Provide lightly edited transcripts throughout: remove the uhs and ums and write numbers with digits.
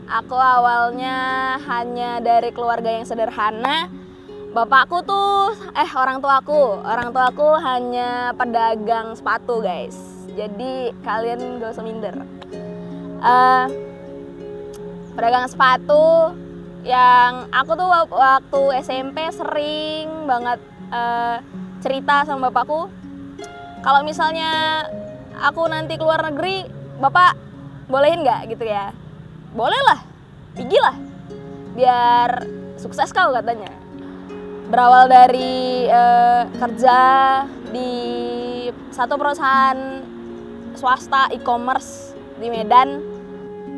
Aku awalnya hanya dari keluarga yang sederhana. Bapakku tuh, orang tuaku hanya pedagang sepatu guys. Jadi kalian gak usah minder. Pedagang sepatu yang aku tuh waktu SMP sering banget cerita sama bapakku. Kalau misalnya aku nanti keluar negeri, bapak bolehin nggak gitu ya? Boleh lah, pergilah, biar sukses kau katanya. Berawal dari kerja di satu perusahaan swasta e-commerce di Medan.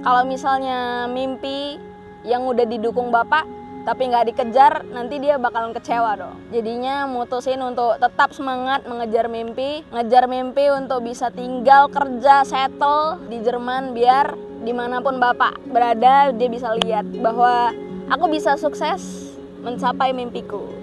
Kalau misalnya mimpi yang udah didukung bapak tapi nggak dikejar, nanti dia bakalan kecewa dong. Jadinya mutusin untuk tetap semangat ngejar mimpi untuk bisa tinggal kerja settle di Jerman, biar dimanapun bapak berada dia bisa lihat bahwa aku bisa sukses mencapai mimpiku.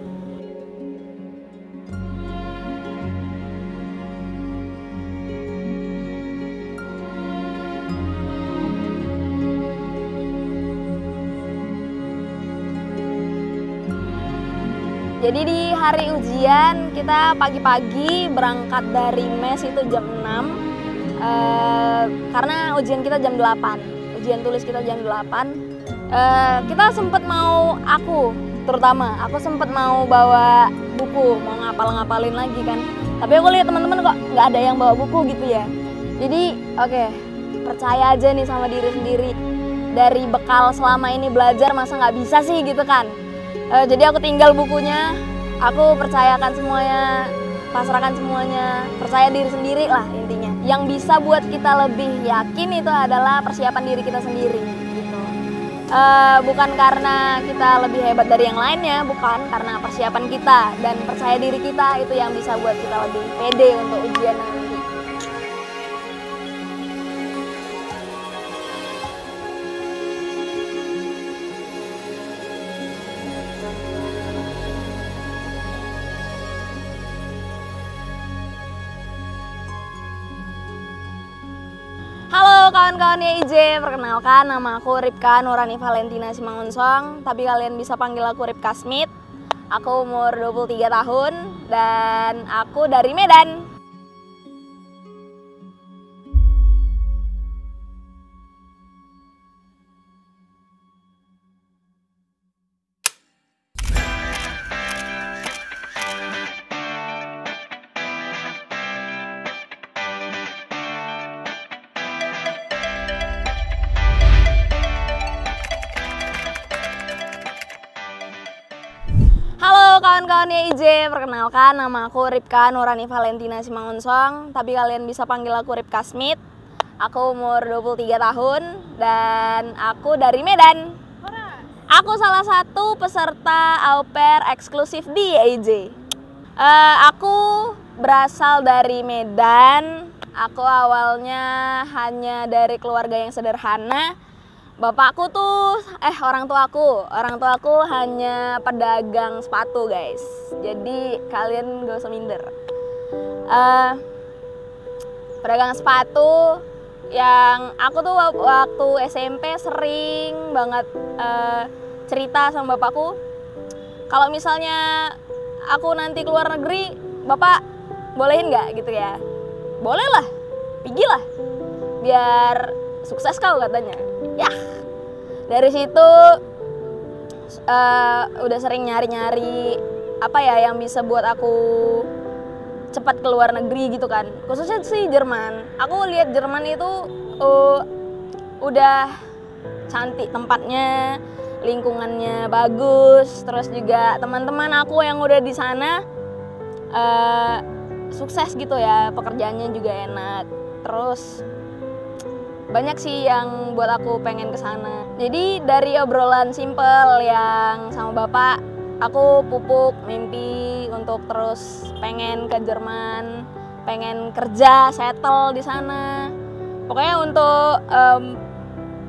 Jadi di hari ujian kita pagi-pagi berangkat dari mes itu jam 6 karena ujian kita jam 8, ujian tulis kita jam 8. Kita sempet mau, aku sempet mau bawa buku, mau ngapalin lagi kan. Tapi aku lihat teman-teman kok nggak ada yang bawa buku gitu ya. Jadi oke, percaya aja nih sama diri sendiri. Dari bekal selama ini belajar masa nggak bisa sih gitu kan. Jadi aku tinggal bukunya, aku percayakan semuanya, pasrahkan semuanya, percaya diri sendiri lah intinya. Yang bisa buat kita lebih yakin itu adalah persiapan diri kita sendiri gitu. Bukan karena kita lebih hebat dari yang lainnya, bukan, karena persiapan kita dan percaya diri kita itu yang bisa buat kita lebih pede untuk ujian nanti. Halo kawan-kawan IJ, perkenalkan nama aku Ripka Nurani Valentina Simangunsong, tapi kalian bisa panggil aku Ripka Smith. Aku umur 23 tahun dan aku dari Medan. Halo kawan-kawan IJ, perkenalkan nama aku Ripka Nurani Valentina Simangunsong, tapi kalian bisa panggil aku Ripka Smith. Aku umur 23 tahun dan aku dari Medan. Aku salah satu peserta au pair eksklusif di IJ. Aku berasal dari Medan. Aku awalnya hanya dari keluarga yang sederhana. Bapakku tuh, orang tuaku hanya pedagang sepatu guys. Jadi kalian gak usah minder. Pedagang sepatu yang aku tuh waktu SMP sering banget cerita sama bapakku. Kalau misalnya aku nanti keluar negeri, bapak bolehin nggak gitu ya? Boleh lah, pergilah, biar sukses kau katanya. Ya, dari situ udah sering nyari-nyari apa ya yang bisa buat aku cepat keluar negeri gitu kan. Khususnya sih Jerman. Aku lihat Jerman itu udah cantik tempatnya, lingkungannya bagus, terus juga teman-teman aku yang udah di sana sukses gitu ya, pekerjaannya juga enak. Terus banyak sih yang buat aku pengen ke sana. Jadi dari obrolan simple yang sama bapak, aku pupuk mimpi untuk terus pengen ke Jerman, pengen kerja, settle di sana. Pokoknya untuk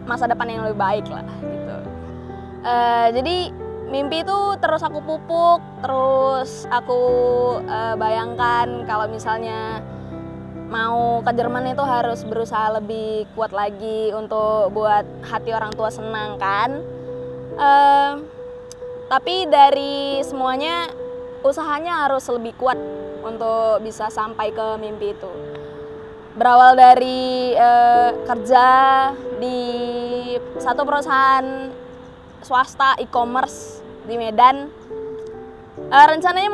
masa depan yang lebih baik lah gitu. Jadi mimpi itu terus aku pupuk, terus aku bayangkan kalau misalnya mau ke Jerman itu harus berusaha lebih kuat lagi untuk buat hati orang tua senang kan. Tapi dari semuanya usahanya harus lebih kuat untuk bisa sampai ke mimpi itu. Berawal dari kerja di satu perusahaan swasta e-commerce di Medan. Rencananya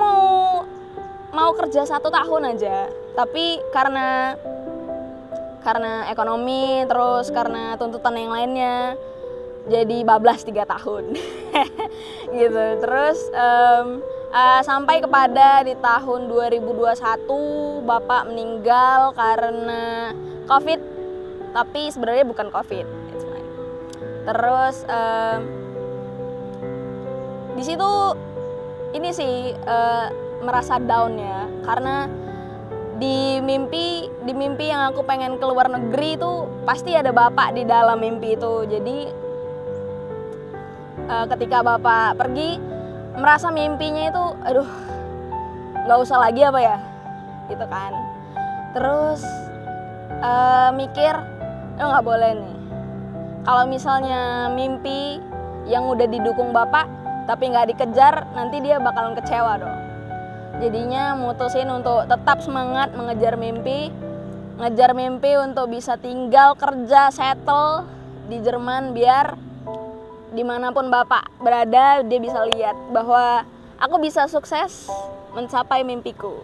mau kerja 1 tahun aja, tapi karena ekonomi, terus karena tuntutan yang lainnya, jadi bablas 3 tahun. Gitu. Terus sampai kepada di tahun 2021 Bapak meninggal karena COVID, tapi sebenarnya bukan COVID. Terus di situ ini sih merasa down ya, karena di mimpi yang aku pengen ke luar negeri itu pasti ada Bapak di dalam mimpi itu. Jadi ketika Bapak pergi, merasa mimpinya itu aduh nggak usah lagi apa ya gitu kan. Terus mikir nggak boleh nih, kalau misalnya mimpi yang udah didukung Bapak tapi nggak dikejar, nanti dia bakalan kecewa dong. Jadinya mutusin untuk tetap semangat mengejar mimpi, untuk bisa tinggal kerja settle di Jerman, biar dimanapun Bapak berada dia bisa lihat bahwa aku bisa sukses mencapai mimpiku.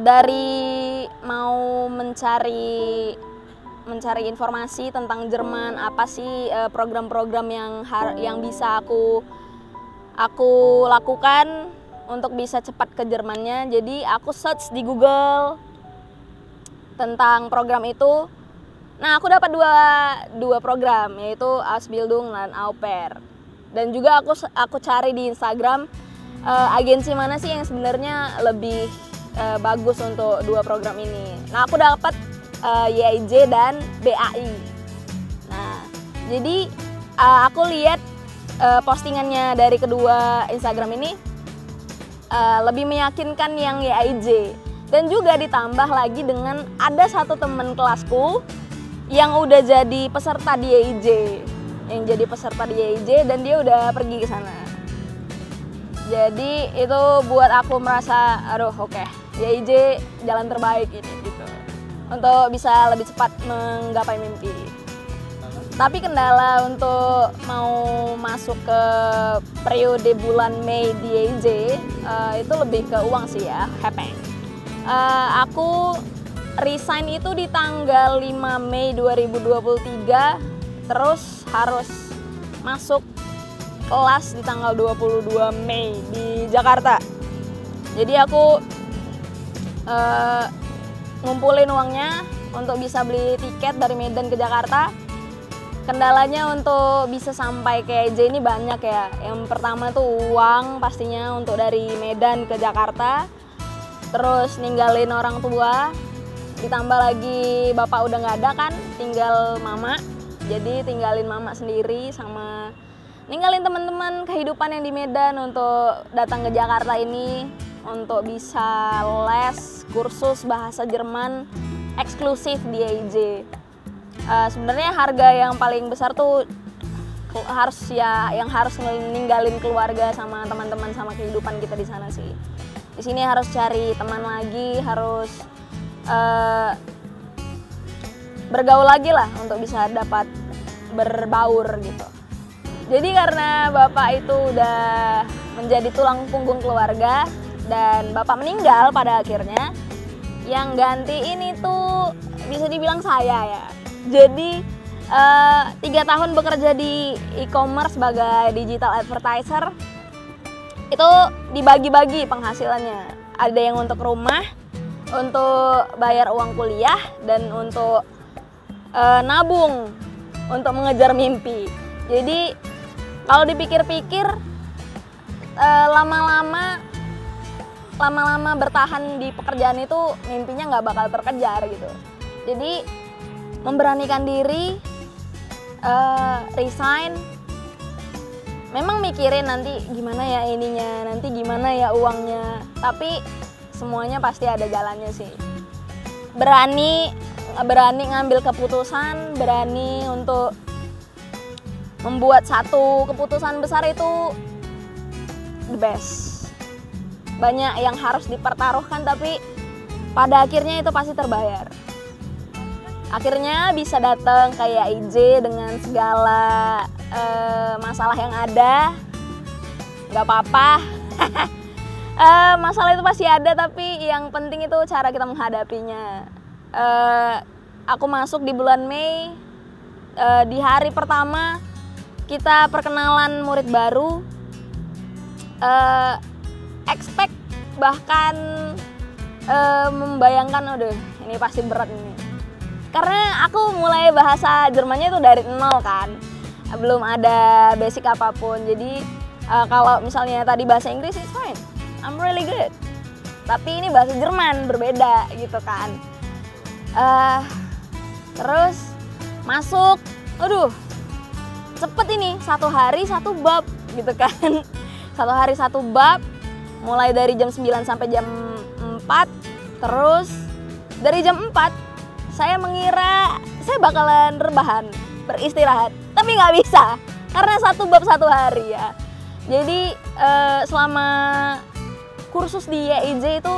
Dari mau mencari informasi tentang Jerman, apa sih program-program yang bisa aku lakukan untuk bisa cepat ke Jermannya. Jadi aku search di Google tentang program itu. Nah, aku dapat dua program, yaitu Ausbildung dan Au Pair. Dan juga aku cari di Instagram agensi mana sih yang sebenarnya lebih bagus untuk 2 program ini. Nah, aku dapat YIJ dan BAI. Nah, jadi aku lihat postingannya dari kedua Instagram ini lebih meyakinkan yang YIJ. Dan juga ditambah lagi dengan ada satu teman kelasku yang udah jadi peserta di YIJ, dan dia udah pergi ke sana. Jadi itu buat aku merasa aduh oke, YIJ jalan terbaik ini gitu, untuk bisa lebih cepat menggapai mimpi. Tapi kendala untuk mau masuk ke periode bulan Mei di YIJ itu lebih ke uang sih ya, hepeng. Aku resign itu di tanggal 5 Mei 2023, terus harus masuk kelas di tanggal 22 Mei di Jakarta. Jadi aku ngumpulin uangnya untuk bisa beli tiket dari Medan ke Jakarta. Kendalanya untuk bisa sampai ke YIJ ini banyak ya. Yang pertama tuh uang pastinya untuk dari Medan ke Jakarta. Terus ninggalin orang tua, ditambah lagi Bapak udah nggak ada kan, tinggal Mama. Jadi tinggalin Mama sendiri sama ninggalin teman-teman kehidupan yang di Medan untuk datang ke Jakarta ini untuk bisa les kursus bahasa Jerman eksklusif di YIJ. Sebenarnya harga yang paling besar tuh harus ninggalin keluarga sama teman-teman sama kehidupan kita di sana sih. Di sini harus cari teman lagi, harus bergaul lagi lah untuk bisa dapat berbaur gitu. Jadi karena Bapak itu udah menjadi tulang punggung keluarga dan Bapak meninggal pada akhirnya, yang gantiin itu bisa dibilang saya ya. Jadi 3 tahun bekerja di e-commerce sebagai digital advertiser, itu dibagi-bagi penghasilannya. Ada yang untuk rumah, untuk bayar uang kuliah, dan untuk nabung untuk mengejar mimpi. Jadi kalau dipikir-pikir lama-lama bertahan di pekerjaan itu mimpinya nggak bakal terkejar gitu. Jadi memberanikan diri, resign. Memang mikirin nanti gimana ya ininya, nanti gimana ya uangnya. Tapi semuanya pasti ada jalannya sih. berani ngambil keputusan, berani untuk membuat satu keputusan besar itu the best. Banyak yang harus dipertaruhkan tapi pada akhirnya itu pasti terbayar. Akhirnya bisa datang kayak IJ dengan segala masalah yang ada, nggak apa-apa. Masalah itu pasti ada, tapi yang penting itu cara kita menghadapinya. Aku masuk di bulan Mei, di hari pertama kita perkenalan murid baru, expect bahkan membayangkan, aduh ini pasti berat ini. Karena aku mulai bahasa Jermannya itu dari nol kan, belum ada basic apapun. Jadi kalau misalnya tadi bahasa Inggris it's fine, I'm really good. Tapi ini bahasa Jerman berbeda gitu kan. Terus masuk, aduh cepet ini, 1 hari 1 bab gitu kan. 1 hari 1 bab, mulai dari jam 9 sampai jam 4. Terus dari jam 4 saya mengira saya bakalan rebahan, beristirahat, tapi nggak bisa karena 1 bab 1 hari ya. Jadi selama kursus di YIJ itu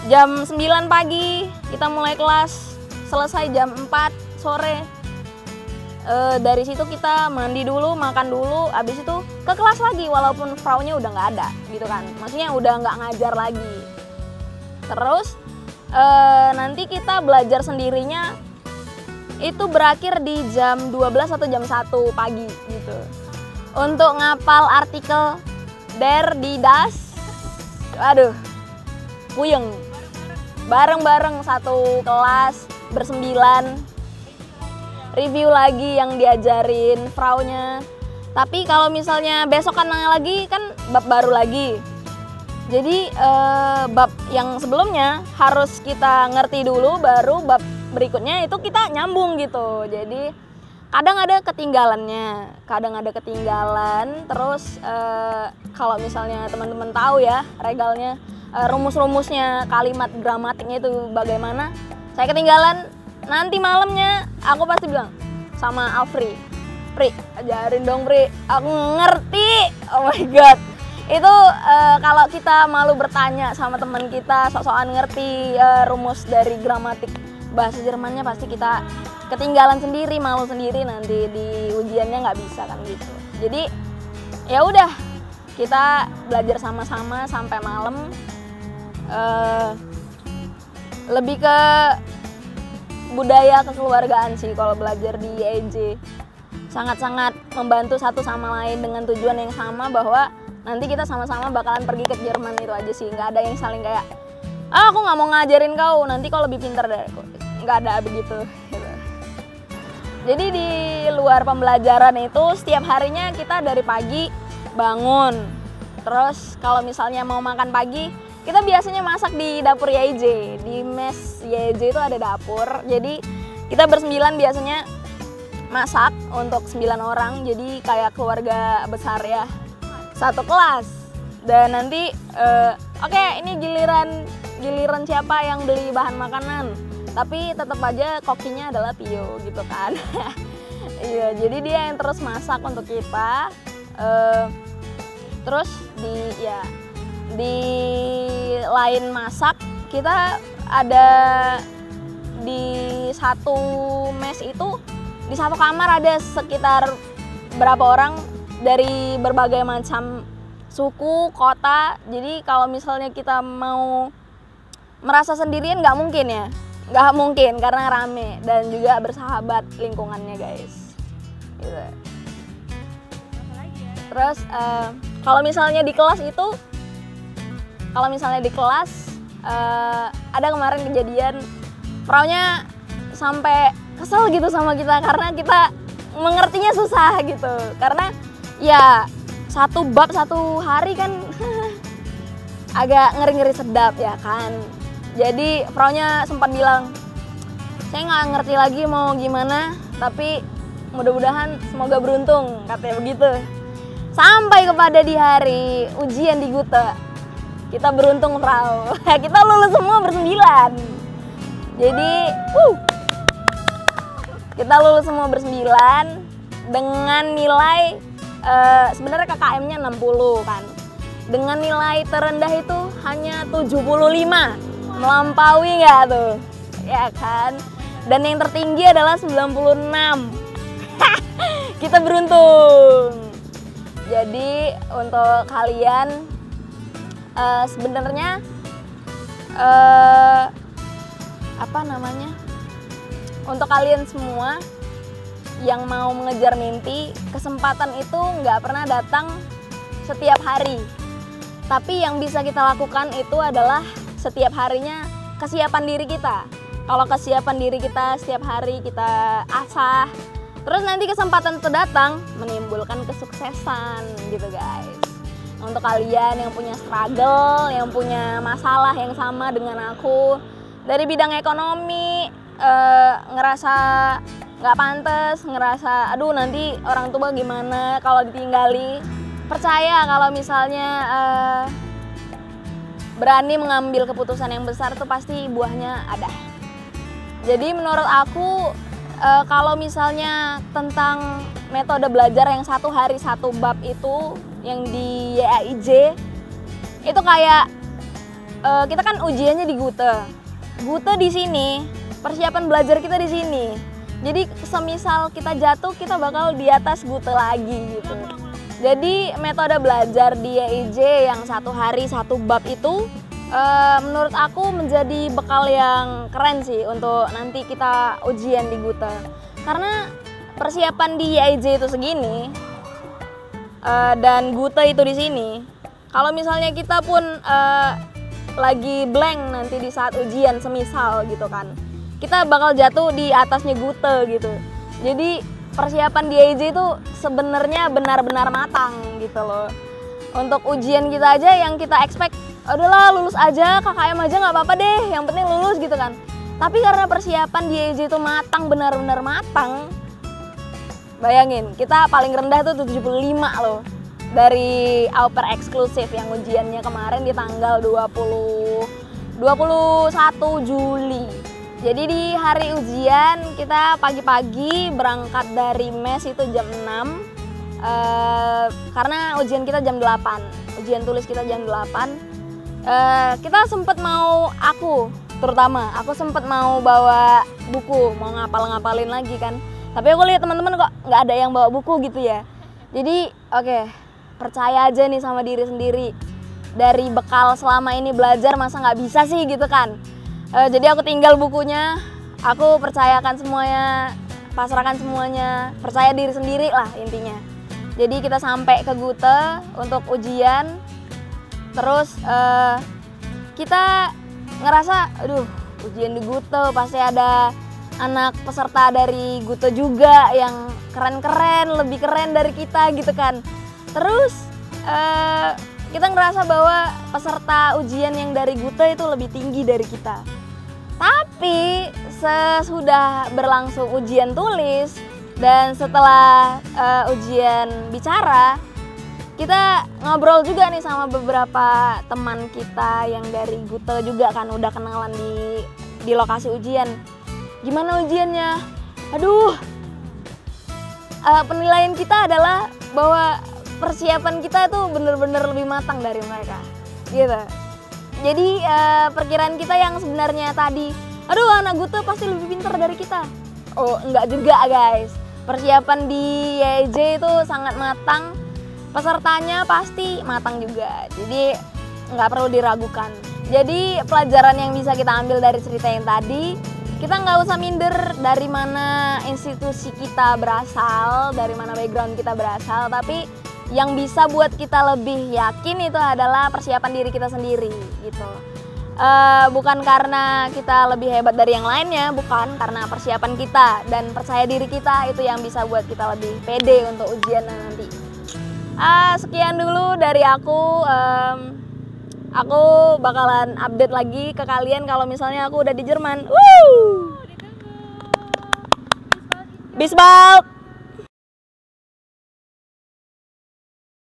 jam 9 pagi kita mulai kelas, selesai jam 4 sore. Dari situ kita mandi dulu, makan dulu, abis itu ke kelas lagi walaupun fraunya udah nggak ada gitu kan, maksudnya udah nggak ngajar lagi. Terus nanti kita belajar sendirinya itu berakhir di jam 12 atau jam 1 pagi gitu. Untuk ngapal artikel der di das, aduh puyeng. Bareng-bareng satu kelas bersembilan, review lagi yang diajarin fraunya. Tapi kalau misalnya besokan lagi kan bab baru lagi. Jadi bab yang sebelumnya harus kita ngerti dulu, baru bab berikutnya itu kita nyambung gitu. Jadi kadang ada ketinggalan. Terus kalau misalnya teman-teman tahu ya regalnya, rumus-rumusnya, kalimat gramatiknya itu bagaimana, saya ketinggalan, nanti malamnya aku pasti bilang sama Alfri, Pri, ajarin dong Pri, aku ngerti. Oh my god. Itu kalau kita malu bertanya sama teman kita, sok-sokan ngerti rumus dari gramatik bahasa Jermannya, pasti kita ketinggalan sendiri, malu sendiri, nanti di ujiannya nggak bisa kan gitu. Jadi ya udah, kita belajar sama-sama sampai malam. Lebih ke budaya kekeluargaan sih kalau belajar di YIJ. Sangat-sangat membantu satu sama lain dengan tujuan yang sama, bahwa nanti kita sama-sama bakalan pergi ke Jerman, itu aja sih. Nggak ada yang saling kayak, aku nggak mau ngajarin kau, nanti kau lebih pintar dari aku. Nggak ada begitu gitu. Jadi di luar pembelajaran itu setiap harinya kita dari pagi bangun, terus kalau misalnya mau makan pagi kita biasanya masak di dapur YIJ. Di mes YIJ itu ada dapur, jadi kita bersembilan biasanya masak untuk 9 orang, jadi kayak keluarga besar ya, satu kelas. Dan nanti oke, ini giliran siapa yang beli bahan makanan, tapi tetap aja kokinya adalah Pio gitu kan. Iya, jadi dia yang terus masak untuk kita. Terus di lain masak, kita ada di satu mes itu, di satu kamar ada sekitar berapa orang dari berbagai macam suku, kota. Jadi kalau misalnya kita mau merasa sendirian nggak mungkin ya, nggak mungkin, karena rame dan juga bersahabat lingkungannya guys gitu. Terus kalau misalnya di kelas itu, ada kemarin kejadian fraunya sampai kesel gitu sama kita, karena kita mengertinya susah gitu. Karena ya satu bab 1 hari kan agak ngeri-ngeri sedap ya kan. Jadi fraunya sempat bilang, saya nggak ngerti lagi mau gimana, tapi mudah-mudahan semoga beruntung, katanya begitu. Sampai kepada di hari ujian di Gute, kita beruntung frau, kita lulus semua bersembilan. Jadi kita lulus semua bersembilan dengan nilai sebenarnya KKM-nya 60 kan. Dengan nilai terendah itu hanya 75. Melampaui nggak tuh? Ya kan? Dan yang tertinggi adalah 96. Kita beruntung. Jadi untuk kalian sebenarnya apa namanya? Untuk kalian semua yang mau mengejar mimpi, kesempatan itu nggak pernah datang setiap hari. Tapi yang bisa kita lakukan itu adalah setiap harinya kesiapan diri kita. Kalau kesiapan diri kita setiap hari kita asah, terus nanti kesempatan itu datang menimbulkan kesuksesan gitu guys. Untuk kalian yang punya struggle, yang punya masalah yang sama dengan aku dari bidang ekonomi, ngerasa nggak pantas, ngerasa aduh nanti orang tua gimana kalau ditinggali, percaya kalau misalnya berani mengambil keputusan yang besar tuh pasti buahnya ada. Jadi menurut aku kalau misalnya tentang metode belajar yang 1 hari 1 bab itu yang di YAIJ itu kayak kita kan ujiannya di Gute di sini, persiapan belajar kita di sini. Jadi semisal kita jatuh kita bakal di atas Gute lagi gitu. Jadi metode belajar di YAIJ yang 1 hari 1 bab itu menurut aku menjadi bekal yang keren sih untuk nanti kita ujian di Gute. Karena persiapan di YAIJ itu segini dan Gute itu di sini. Kalau misalnya kita pun lagi blank nanti di saat ujian semisal gitu kan, kita bakal jatuh di atasnya Gute gitu. Jadi persiapan di YAIJ itu sebenarnya benar-benar matang gitu loh. Untuk ujian kita aja yang kita expect, udahlah lulus aja, KKM aja nggak apa-apa deh, yang penting lulus gitu kan. Tapi karena persiapan di YAIJ itu matang, benar-benar matang, bayangin kita paling rendah tuh 75 loh. Dari Auper eksklusif yang ujiannya kemarin di tanggal 21 Juli. Jadi di hari ujian kita pagi-pagi berangkat dari mes itu jam 6 karena ujian kita jam 8, ujian tulis kita jam 8. Kita sempet mau, aku sempet mau bawa buku, mau ngapal-ngapalin lagi kan. Tapi aku lihat teman-teman kok nggak ada yang bawa buku gitu ya. Jadi oke, percaya aja nih sama diri sendiri. Dari bekal selama ini belajar masa nggak bisa sih gitu kan. Jadi aku tinggal bukunya, aku percayakan semuanya, pasrahkan semuanya, percaya diri sendiri lah intinya. Jadi kita sampai ke Gute untuk ujian, terus kita ngerasa, aduh ujian di Gute pasti ada anak peserta dari Gute juga yang keren-keren, lebih keren dari kita gitu kan. Terus kita ngerasa bahwa peserta ujian yang dari Gute itu lebih tinggi dari kita. Tapi sesudah berlangsung ujian tulis dan setelah ujian bicara, kita ngobrol juga nih sama beberapa teman kita yang dari Gute juga kan, udah kenalan di lokasi ujian. Gimana ujiannya? Aduh, penilaian kita adalah bahwa persiapan kita tuh bener-bener lebih matang dari mereka gitu. Jadi perkiraan kita yang sebenarnya tadi, aduh anak Gute pasti lebih pintar dari kita, oh enggak juga guys. Persiapan di YAIJ itu sangat matang, pesertanya pasti matang juga, jadi nggak perlu diragukan. Jadi pelajaran yang bisa kita ambil dari cerita yang tadi, kita nggak usah minder dari mana institusi kita berasal, dari mana background kita berasal, tapi yang bisa buat kita lebih yakin itu adalah persiapan diri kita sendiri gitu. Bukan karena kita lebih hebat dari yang lainnya, bukan, karena persiapan kita dan percaya diri kita itu yang bisa buat kita lebih pede untuk ujian nanti. Sekian dulu dari aku. Aku bakalan update lagi ke kalian kalau misalnya aku udah di Jerman. Bis bald!